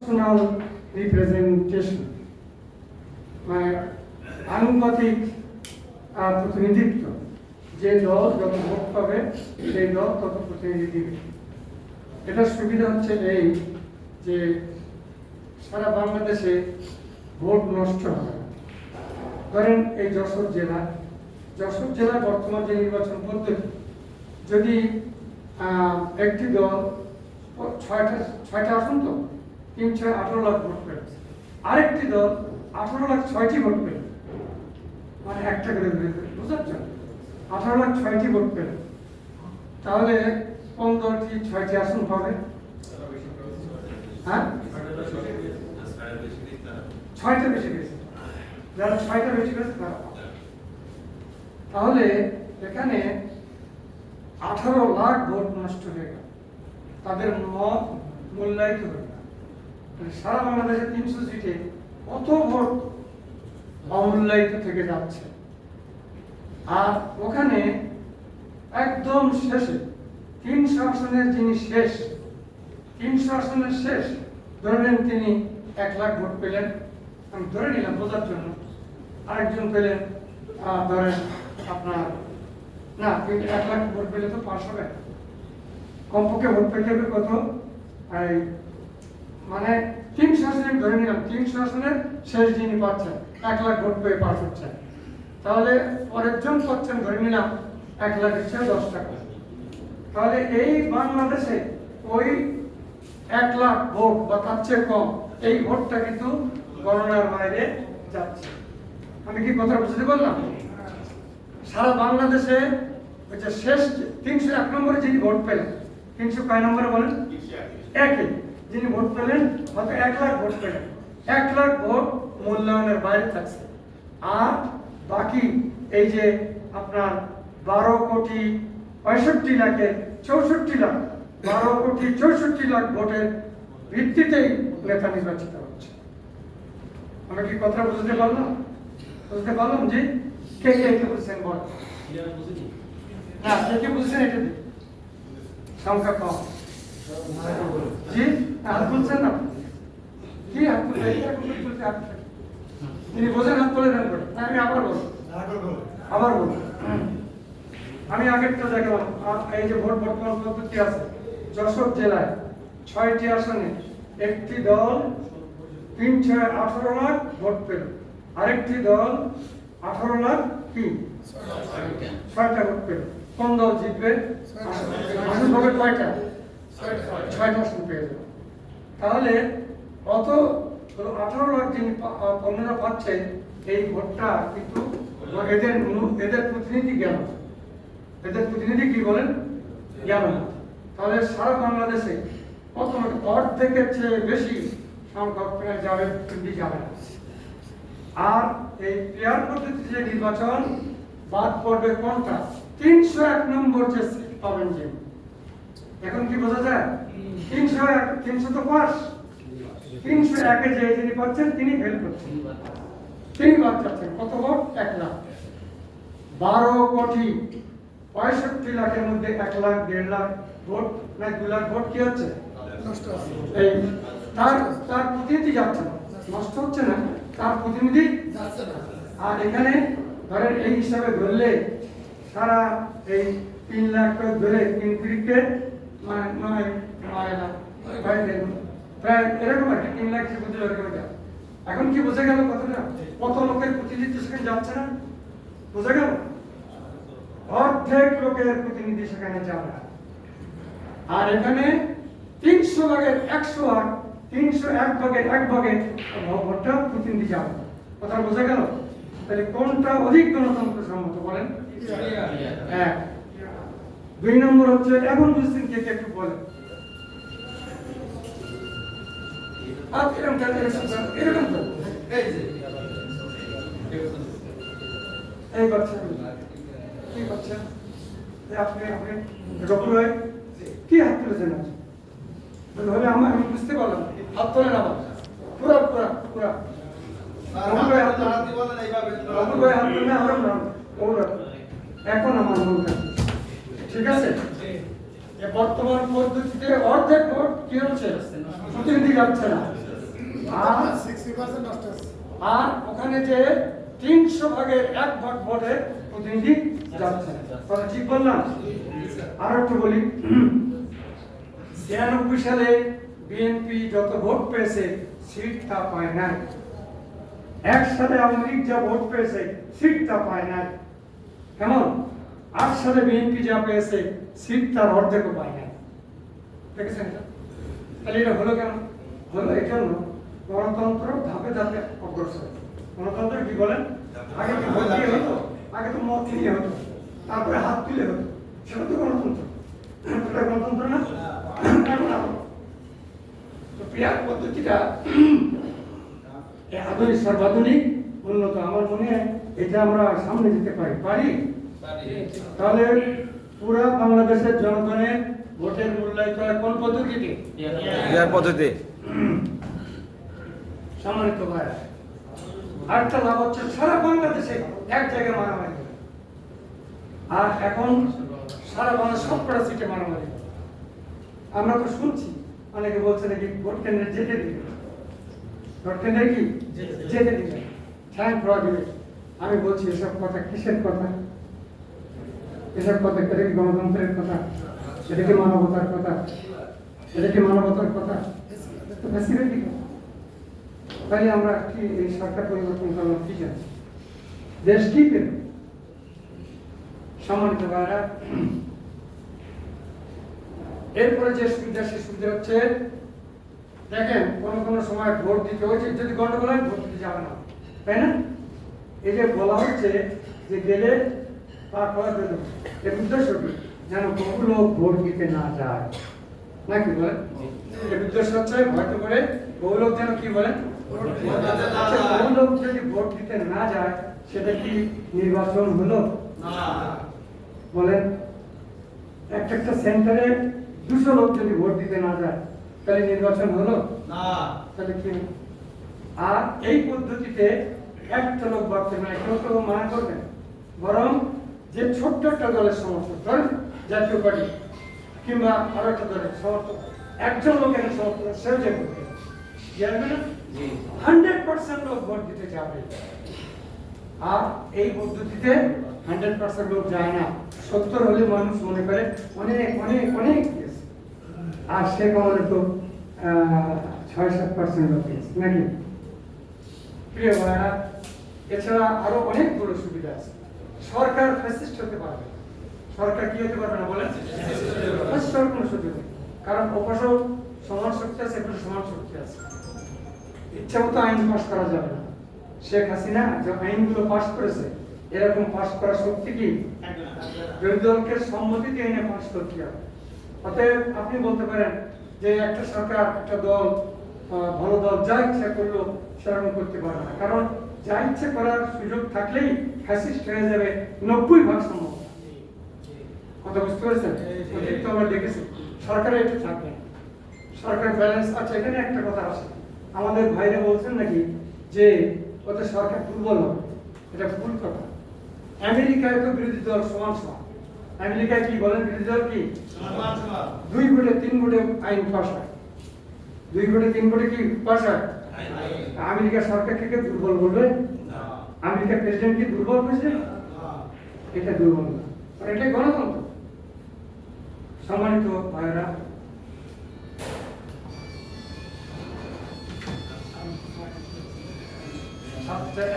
Professional representation মানে আনুপাতিক প্রতিনিধিত্ব। যে দল যত ভোট পাবে সেই দল তত প্রতিনিধি দিবে। এটার সুবিধা হচ্ছে এই যে সারা বাংলাদেশে ভোট নষ্ট হবে না। ধরেন এই যশোর জেলার বর্তমান যে নির্বাচন পদ্ধতি, যদি একটি দল ছয়টা আসন তো 3-6-18 লাখ ভোট পেল, আরেকটি দল 18 লাখ 6টি ভোট পেল, মানে একটা করে বুঝাচ্ছেন 18 লাখ 6টি ভোট পেল, তাহলে কোন দলটি 6টি আসন পাবে? হ্যাঁ, 6টা বেশি পেয়েছে, যারা 6টা বেশি পেয়েছে তারা পাবে। তাহলে এখানে 18 লাখ ভোট নষ্ট হয়ে গেল, তাদের মত মূল্যায়িত হয়ে গেল। সারা বাংলাদেশে 300 সিটে কত ভোট অমূল্যায়িত থেকে যাচ্ছে। আর ওখানে একদম শেষে 300 আসনের যিনি শেষ, 300 আসনের শেষ ধরে নেন তিনি 1 লাখ ভোট পেলেন, আমি ধরে নিলাম বোঝার জন্য। আরেকজন পেলেন ধরেন আপনার না 1 লাখ ভোট পেলে তো পাস হবে, কমপক্ষে ভোট পেতে হবে কত? এই মানে 300 আসনে ধরে নিলাম 300 আসনের শেষ যিনি পাচ্ছেন 1 লাখ ভোট পেয়ে পাস হচ্ছেন, তাহলে পরের জন পাচ্ছেন ধরে নিলাম 1 লাখের চেয়ে 10 টাকা। তাহলে এই বাংলাদেশে ওই 1 লাখ ভোট বা তার চেয়ে কম এই ভোটটা কিন্তু গণনার বাইরে যাচ্ছে। আমি কি কথা বুঝতে পারলাম? সারা বাংলাদেশে ওই যে শেষ 301 নম্বরে যিনি ভোট পেলেন, 300 কয় নম্বরে বলেন? 1 যিনি ভোট পেলেন, হয়তো 1 লাখ ভোট পেলেন, 1 লাখ ভোট মূল্যায়নের বাইরে থাকছে। আর বাকি এই যে আপনার 12 কোটি 65 লাখের 64 লাখ 12 কোটি 64 লাখ ভোটের ভিত্তিতেই নেতা নির্বাচিত হচ্ছে। আমরা কি কথা বুঝতে পারলাম? বুঝতে পারলাম যে কে কে বুঝছেন বল? না, কে বুঝছেন? এটা সংখ্যা কম। জি, হাত বলছেন না কি? হাত তুলে তিনি বোঝেন, হাত তুলে দেন করে। আমি আবার বলবো আমি আগেরটা দেখলাম। এই যে ভোট বর্তমান পদ্ধতি আছে, যশোর জেলায় 6টি আসনে একটি দল 3-6-18 লাখ ভোট পেল, আরেকটি দল 18 লাখ 6টা ভোট পেল। কোন দল জিতবে? আসন পাবে কয়টা? 6টা আসন পেয়ে যাবে। তাহলে অত 18 লাখ যিনি অন্যরা পাচ্ছেন, এই ভোটটা কিন্তু এদের প্রতিনিধি জ্ঞান, এদের প্রতিনিধি কি বলেন? জ্ঞান। তাহলে সারা বাংলাদেশে কত অর্ধেকের চেয়ে বেশি সংখ্যক যাবে যাবে। আর এই পেয়ার পদ্ধতিতে যে নির্বাচন বাদ পড়বে কোনটা? 301 নম্বর যে সিট পাবেন যে, এখন কি বোঝা যায়? 300 তো পাস, 301 যে যিনি পাচ্ছেন তিনি ফেল করছেন, তিনি বাদ যাচ্ছেন। কত ভোট? 1 লাখ। 12 কোটি 65 লাখের মধ্যে 1 লাখ 1.5 লাখ ভোট না 2 লাখ ভোট কি হচ্ছে? নষ্ট হচ্ছে। এই তার প্রতিনিধি যাচ্ছে না, নষ্ট হচ্ছে না, তার প্রতিনিধি যাচ্ছে না। আর এখানে ধরেন এই হিসাবে ধরলে সারা এই 3 লাখ ধরে 3 তিরিকে প্রায় এরকম আর কি 3 লাখ এরকম যায়। এখন কি বোঝা গেল কথাটা? কত লোকের প্রতিনিধি সেখানে যাচ্ছে না? বোঝা গেল? অর্ধেক লোকের প্রতিনিধি সেখানে যাবে। আর এখানে 300 ভাগের 100 ভাগ, 301 ভাগের 1 ভাগে ভোটটা প্রতিনিধি যাবে। কথা বোঝা গেল? তাহলে কোনটা অধিক গণতন্ত্র সম্মত বলেন? হ্যাঁ। 2 নম্বর হচ্ছে, এখন বুঝছেন কে কে একটু বলেন। এরকম তো এই বাচ্চা কি বাচ্চা আপনি কি হাত তুলেছেন? তাহলে আমি বুঝতে পারলাম, হাত তোলেন আবার পুরা পুরা পুরা এখন আমার মন ঠিক আছে। বর্তমান পদ্ধতিতে অর্ধেক ভোট কি হচ্ছে? প্রতিনিধি যাচ্ছে না, আর 60% নষ্ট হচ্ছে। আর ওখানে যে 300 ভাগের 1 ভাগ ভোটের প্রতিনিধি যাচ্ছে। কথা ঠিক বললাম? আর একটু বলি, 96 সালে বিএনপি যত ভোট পেয়েছে সিট তা পায় নাই। 1 সালে আওয়ামী লীগ যা ভোট পেয়েছে সিট তা পায় নাই। কেমন? 8 সালে বিএনপি যা পেয়েছে সিট তার অর্ধেকও পায় নাই। দেখেছেন এটা? তাহলে এটা হলো কেন? হলো এই জন্য গণতন্ত্র ধাপে ধাপে অগ্রসর। গণতন্ত্র কি বলেন? আগে কি ভোট দিয়ে হতো? আগে তো মত দিয়ে হতো, তারপরে হাত তুলে হতো। সেটা তো গণতন্ত্র। এটা গণতন্ত্র না? এখন তো পিয়ার পদ্ধতিটা আধুনিক, সর্বাধুনিক, উন্নত। আমার মনে হয় এটা আমরা সামনে যেতে পারি। তাহলে পুরা বাংলাদেশের জনগণের ভোটের মূল্যায়ন করা কোন পদ্ধতিতে? পিয়ার পদ্ধতি। সম্মানিত ভাই, আরেকটা লাভ হচ্ছে সারা বাংলাদেশে এক জায়গায় মারামারি করে। আর এখন সারা বাংলা সবকটা সিটে মারামারি করে। আমরা তো শুনছি অনেকে বলছে নাকি ভোট কেন্দ্রে যেতে দিবে, ভোট কেন্দ্রে কি যেতে দিবে, টাইম পাওয়া দিবে। আমি বলছি এসব কথা কিসের কথা? এসব কথা এটা কি গণতন্ত্রের কথা? এটা কি মানবতার কথা? এটা কি মানবতার কথা? ফ্যাসিলিটি কথা। তাই আমরা কি এই সরকার পরিবর্তন করলাম কি জানি? দেশ কি পেল? সম্মানিত ভাইরা, এরপরে যে সুবিধা, সে সুবিধা হচ্ছে দেখেন কোন সময় ভোট দিতে হয়েছে, যদি গন্ডগোল হয় ভোট দিতে যাবে না, তাই না? এই যে বলা হচ্ছে যে গেলে পার করা দেবে, এর উদ্দেশ্য কি? যেন বহু লোক ভোট দিতে না যায়, নাকি বলেন? এর উদ্দেশ্য হচ্ছে হয়তো করে বহু লোক যেন কি বলেন, আচ্ছা, বহু লোক যদি ভোট দিতে না যায় সেটা কি নির্বাচন হলো? বলেন, একটা সেন্টারে 200 লোক যদি ভোট দিতে না যায় তাহলে নির্বাচন হলো না? তাহলে কি? আর এই পদ্ধতিতে একটা লোক বাড়তে না, কেউ কেউ মানা করবেন, বরং যে ছোট্ট একটা দলের সমর্থক, ধরেন জাতীয় পার্টি কিংবা আরো একটা দলের সমর্থক, একজন লোকের সমর্থক, সেও যে করবে 100% লোক ভোট দিতে যাবে। আর এই পদ্ধতিতে 100% লোক যায় না, 70 হলে মানুষ মনে করে অনেক অনেক অনেক দিয়েছে, আর সে কারণে তো 6-7% লোক দিয়েছে, নাকি? প্রিয় ভাইরা, এছাড়া আরো অনেক বড় সুবিধা আছে। সরকার ফ্যাসিস্ট হতে পারবে। সরকার কি হতে পারবে না বলেন? ফ্যাসিস্ট হওয়ার কোনো সুযোগ নেই, কারণ ওপাশেও সমান শক্তি আছে, এখানে সমান শক্তি আছে। ইচ্ছা মতো আইন পাস করা যাবে না। শেখ হাসিনা যে আইনগুলো পাস করেছে, এরকম পাস করার শক্তি কি বিরোধী দলকে সম্মতিতে এনে পাস করতে হবে। অতএব আপনি বলতে পারেন যে একটা সরকার, একটা দল, ভালো দল যা ইচ্ছা করলো সেরকম করতে পারে না, কারণ যা ইচ্ছে করার সুযোগ থাকলেই ফ্যাসিস্ট হয়ে যাবে 90% সম্ভব। কথা বুঝতে পেরেছেন? অতীত আমরা দেখেছি সরকারে এটা থাকবে না, সরকার ব্যালেন্স আছে। এখানে একটা কথা আছে, আমাদের ভাইরা বলছেন নাকি যে ওদের সরকার দুর্বল হবে, এটা ভুল কথা। আমেরিকায় তো বিরোধী দল সমান সমান। আমেরিকায় কি বলেন, বিরোধী দল কি 2 ভোটে 3 ভোটে আইন পাস হয়, 2 ভোটে 3 ভোটে কি পাস হয়। আমেরিকা সরকার থেকে দুর্বল বলবে? আমেরিকার প্রেসিডেন্ট কি দুর্বল প্রেসিডেন্ট? এটা দুর্বল না, এটাই গণতন্ত্র। সম্মানিত ভাইরা, সবচেয়ে